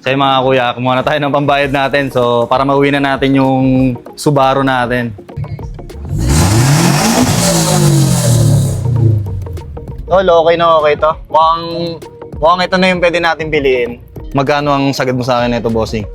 So yung mga kuya, kumuha na tayo ng pambayad natin. So para mauwi na natin yung Subaru natin. Tol, okay na okay to. Mukhang ito na yung pwede natin piliin. Magkano ang sagad mo sa akin nito, bossing?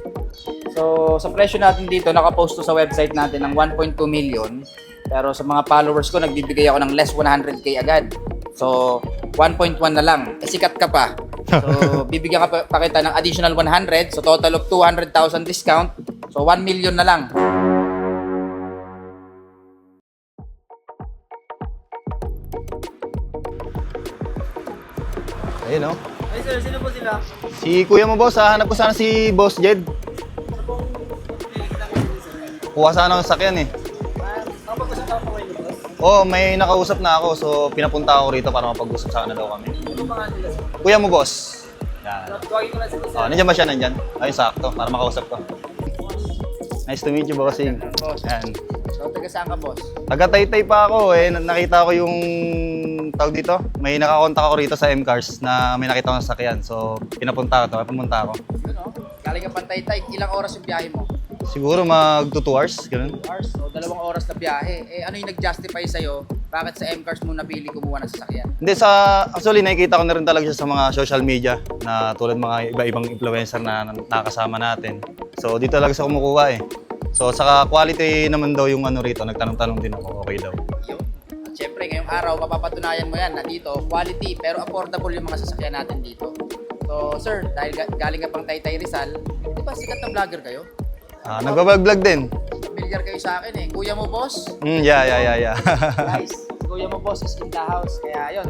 So, sa presyo natin dito, nakapost to sa website natin ng 1.2 million. Pero sa mga followers ko, nagbibigay ako ng less 100k agad. So, 1.1 na lang. Sikat ka pa. So, bibigyan ka pa kita ng additional 100. So, total of 200,000 discount. So, 1 million na lang. Ayun, no? Ay sir, sino po sila? Si kuya mo, boss. Hanap ko sana si Boss Jed. Kuha sana ng sakyan eh. Kapag-usap po kayo, boss? Oo, may nakausap na ako. So, pinapunta ako rito para mapag-usap sana daw kami. Ano mga nila sir? Kuya mo, boss. Yan. Tuwagin ko lang sila sir. Nandiyan ba siya? Nandiyan? Ayun, sakto. Para makausap ko. Nice to meet you, bossing. Boss. Yan. So, taga saan ka, boss? Taga-Taytay pa ako eh. Nakita ko yung tawag dito. May nakakontak ako rito sa M-Cars na may nakita ko ng sakyan. So, pinapunta ko to. Pumunta ako. Yun o. Galing ka Pantaytay. Ilang oras yung biyahe mo? Siguro mag 2 hours. Ganun. 2 hours. So, 2 oras na biyahe. Eh, ano yung nag-justify sa'yo? Bakit sa M-Cars mo napili kumuha ng sasakyan? Hindi, actually nakikita ko na rin talaga siya sa mga social media na tulad mga iba-ibang influencer na nakasama natin. So, dito talaga sa kumukuha eh. So, saka quality naman daw yung ano rito. Nagtanong-tanong din ako, okay daw. Yun. At syempre, ngayong araw, mapapatunayan mo yan na dito, quality pero affordable yung mga sasakyan natin dito. So, sir, dahil galing ka pang Taytay Rizal, di ba sikat na vlogger kayo? Nagbablog din. Familiar kayo sa akin eh. Kuya mo, boss? Yeah. Guys, kuya mo, boss is in the house. Kaya yun,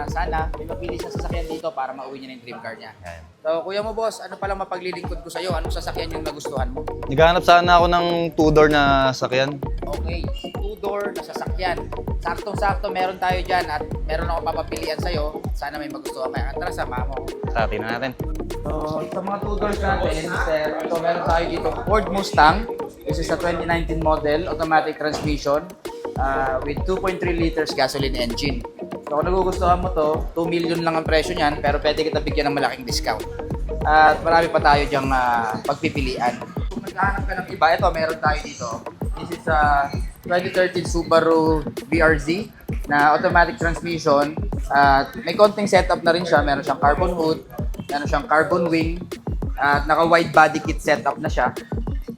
sana may mapili siya sasakyan dito para mauwi niya na yung dream car niya. So, kuya mo, boss, ano palang mapaglilingkod ko sa'yo? Anong sasakyan yung nagustuhan mo? Naghahanap sana ako ng 2-door na sakyan. Okay, 2-door na sasakyan. Saktong-sakto, meron tayo dyan at meron ako papapilian sa'yo. Sana may magustuhan kaya. Tara, sama mo. Sa atin na natin. So, sa mga 2-doors natin, sir, ito meron tayo dito. Ford Mustang. This is a 2019 model, automatic transmission with 2.3 liters gasoline engine. So, kung nagugustuhan mo to, 2 million lang ang presyo niyan, pero pwede kita bigyan ng malaking discount. At marami pa tayo dyang pagpipilian. Kung naghahanap ka ng iba, ito meron tayo dito. This is a 2013 Subaru BRZ na automatic transmission. May konting setup na rin siya. Meron siyang carbon hood, meron siyang carbon wing, at naka-wide body kit setup na siya.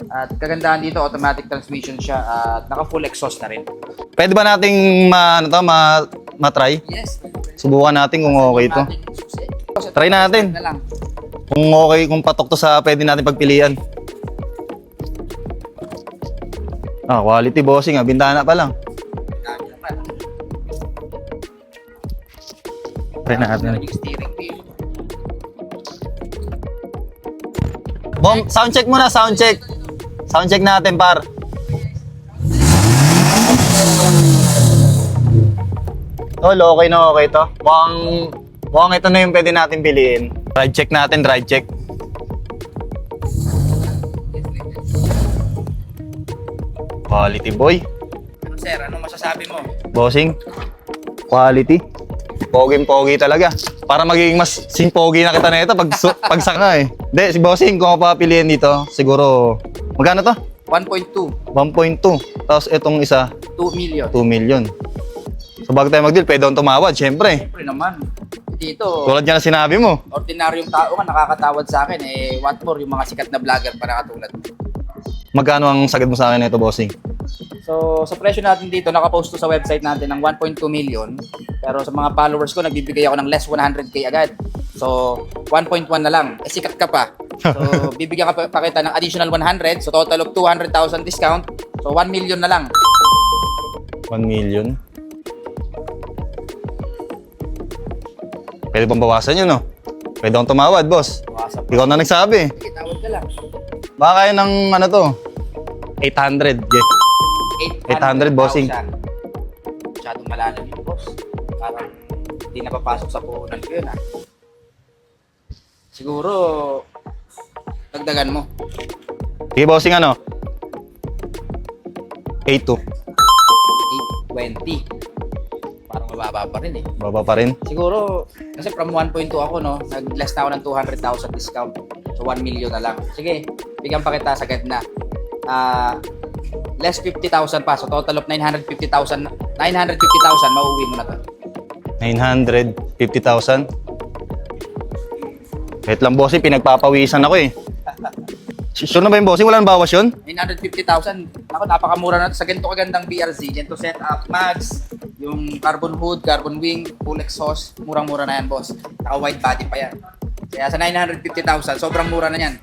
At kagandahan dito, automatic transmission siya at naka-full exhaust na rin. Pwede ba nating matry? Yes. Subukan natin kung okay ito. Try natin. Na lang. Kung okay, kung patok to sa pwede natin pagpilian. Quality bossing bintana pa lang. Dami naman. Try natin. Yung steering wheel. Bong, sound check muna, sound check. Sound check natin, par. Tol, okay na okay to. Mukhang ito na yung pwede natin piliin. Drive check natin, drive check. Quality boy. Ano sir, anong masasabi mo? Bossing. Quality. Poging-pogi talaga. Para magiging mas sing-pogi na kita na ito pag saka eh. Hindi, si Bossing, kung ako papiliin dito, siguro, magkano to? 1.2. 1.2. Tapos itong isa, 2 million. 2 million. So bago tayo mag-deal, pwede akong tumawad, syempre. Siyempre naman. Dito, Tulad nga na sinabi mo. ordinaryong tao ka nakakatawad sa akin. What more yung mga sikat na vlogger para katulad mo. Magkano ang sagad mo sa akin nito, Bossing? So, sa presyo natin dito, nakapost to sa website natin ng 1.2 million. Pero sa mga followers ko, nagbibigay ako ng less 100k agad. So, 1.1 na lang. Sikat ka pa. So, bibigyan ka pa kita ng additional 100. So, total of 200,000 discount. So, 1 million na lang. 1 million. Pwede bang bawasan yun, no? Pwede akong tumawad, boss. Bawasan pa. Ikaw na nagsabi. Sige, tawad ka lang. Baka kaya ng ano to? 800. Yeah. 800, bossing. Masyadong malalim yun, boss. Parang hindi napapasok sa puhunan ko yun, Siguro, dagdagan mo. Sige, bossing, ano? 82. 820. Parang mababa pa rin eh. Baba pa rin. Siguro, kasi from 1.2 ako, no? Nag-less na ako ng 200,000 discount. So 1 million na lang. Sige, bigyan pa kita sa ganda. Less 50,000 pa. So total of 950,000. 950,000 mauwi mo na to. 950,000. Wait lang, bossing, pinagpapawisan ako eh. Sure na ba yung bossing? Wala nang bawas yun? 950,000. Ako, napakamura na to. Sa ganito kagandang BRZ, ganito setup, mags, yung carbon hood, carbon wing, full exhaust, murang-mura na yan, boss. Naka wide body pa yan. Kaya sa 950,000, sobrang mura na yan.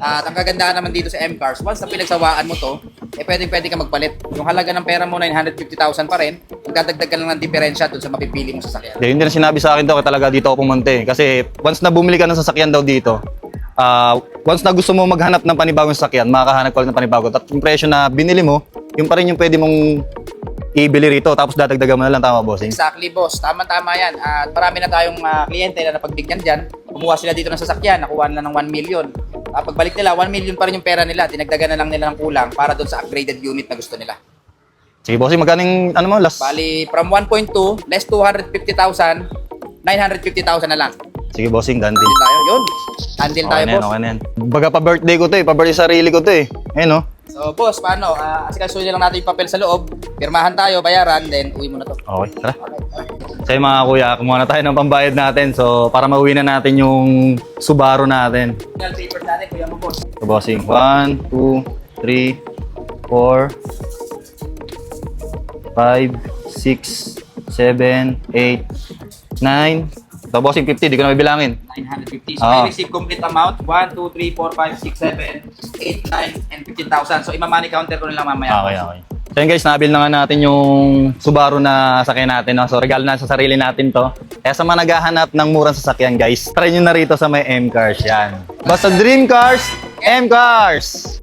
At ang kagandahan naman dito sa M-Cars, once na pinagsawaan mo to, pwede ka magpalit. Yung halaga ng pera mo, 950,000 pa rin, magdadagdag ka lang ng diferensya dun sa mapipili mong sasakyan. Hindi na sinabi sa akin daw, talaga dito ako pumunta eh. Kasi once na bumili ka ng sasakyan daw dito, once na gusto mo maghanap ng panibagong sasakyan, makakahanap ka ulit ng panibago. At yung presyo na binili mo, yung pa rin yung pwede mong ibili rito. Tapos dadagdagan mo na lang, tama bossing? Exactly, boss. Tama-tama yan. At marami na tayong kliyente na napagbigyan dyan. Kumuha sila dito ng sasakyan, nakuha nila ng 1 million. Pagbalik nila, 1 million pa rin yung pera nila. Dinagdagan na lang nila ng kulang para doon sa upgraded unit na gusto nila. Sige bossing, magkano yung ano mo, last? Bali, from 1.2, less 250,000, 950,000 na lang. Sige bossing, ganti. Handle tayo. Yun. Handle tayo, Okay na yan, boss. okay na yan. Baga pa birthday ko to eh, pa birthday sarili ko to eh. Ayun oh. So, boss, paano? Asikasuhin lang natin yung papel sa loob. Pirmahan tayo, bayaran, then uwi mo na to. Okay, tara. Okay, tara. So yun, mga kuya, kumuha na tayo ng pambayad natin. So para mauwi na natin yung Subaru natin. Final papers natin, kuya mo, boss. So bossing, 1, 2, 3, 4, 5, 6, 7, 8, 9. So bossing, 50, di ko na mabilangin. 950. So, Ah. may receive complete amount. 1, 2, 3, 4, 5, 6, 7, 8, 9, and 15,000. So, ima-money counter ko na lang mamaya. Okay, okay. So yun guys, nabil na nga natin yung Subaru na sakyan natin. No? So regalo na sa sarili natin to. Kaya sa mga naghahanap ng murang sasakyan guys, try nyo na rito sa may M-Cars yan. Basta Dream Cars, M-Cars!